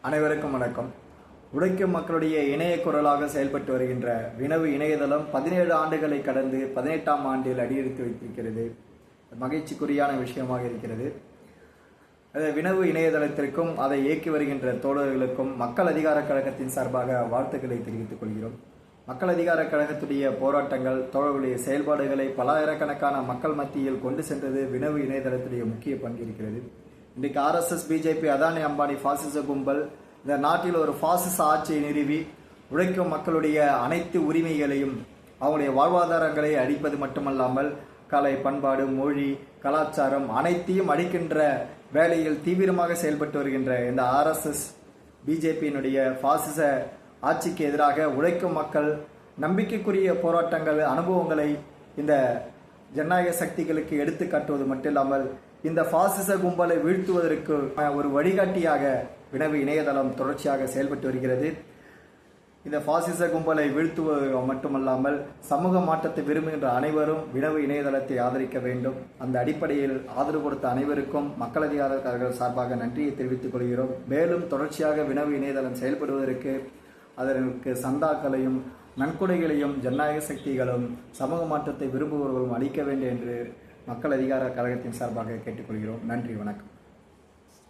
அனைவருக்கும் வணக்கம். உழைக்கும் மக்களுடைய இணைய குரலாக செயல்பட்டு வருகின்ற வினவு இணையதளம் 17 ஆண்டுகளை கடந்து 18ஆம் ஆண்டில் அடியெடுத்து வைத்திருக்கிறது. மகிழ்ச்சிக்குரியான விஷயமாக இருக்கிறது. வினவு இணையதளத்திற்கும் அதை இயக்கி வருகின்ற தோழர்களுக்கும் மக்கள் அதிகார கழகத்தின் சார்பாக வாழ்த்துக்களை தெரிவித்துக் கொள்கிறோம். மக்கள் அதிகார கழகத்துடைய போராட்டங்கள், தோழர்களுடைய செயல்பாடுகளை பல்லாயிரக்கணக்கான மக்கள் மத்தியில் கொண்டு சென்றது வினவு இணையதளத்துடைய முக்கிய பங்கு இருக்கிறது. இன்றைக்கு RSS, பிஜேபி, அதானி, அம்பானி பாசிச கும்பல் இந்த நாட்டில் ஒரு பாசிச ஆட்சியை நிறுவி உழைக்கும் மக்களுடைய அனைத்து உரிமைகளையும் அவங்களுடைய வாழ்வாதாரங்களை அழிப்பது மட்டுமல்லாமல் கலை, பண்பாடு, மொழி, கலாச்சாரம் அனைத்தையும் அழிக்கின்ற வேலையில் தீவிரமாக செயல்பட்டு வருகின்ற இந்த RSS, பிஜேபியினுடைய பாசிச ஆட்சிக்கு எதிராக உழைக்கும் மக்கள் நம்பிக்கைக்குரிய போராட்டங்கள், அனுபவங்களை இந்த ஜனநாயக சக்திகளுக்கு எடுத்து காட்டுவது மட்டுமில்லாமல் இந்த பாசிச கும்பலை வீழ்த்துவதற்கு ஒரு வழிகாட்டியாக வினவு இணையதளம் தொடர்ச்சியாக செயல்பட்டு வருகிறது. இந்த பாசிச கும்பலை வீழ்த்துவது மட்டுமல்லாமல் சமூக மாற்றத்தை விரும்புகின்ற அனைவரும் வினவு இணையதளத்தை ஆதரிக்க வேண்டும். அந்த அடிப்படையில் ஆதரவு கொடுத்த அனைவருக்கும் மக்கள் அதிகாரர்கள் சார்பாக நன்றியை தெரிவித்துக் கொள்கிறோம். மேலும் தொடர்ச்சியாக வினவு இணையதளம் செயல்படுவதற்கு அதற்கு சந்தாக்களையும் நன்கொடைகளையும் ஜனநாயக சக்திகளும் சமூக மாற்றத்தை விரும்புபவர்களும் அளிக்க வேண்டும் என்று மக்கள் அதிகார கழகத்தின் சார்பாக கேட்டுக்கொள்கிறோம். நன்றி, வணக்கம்.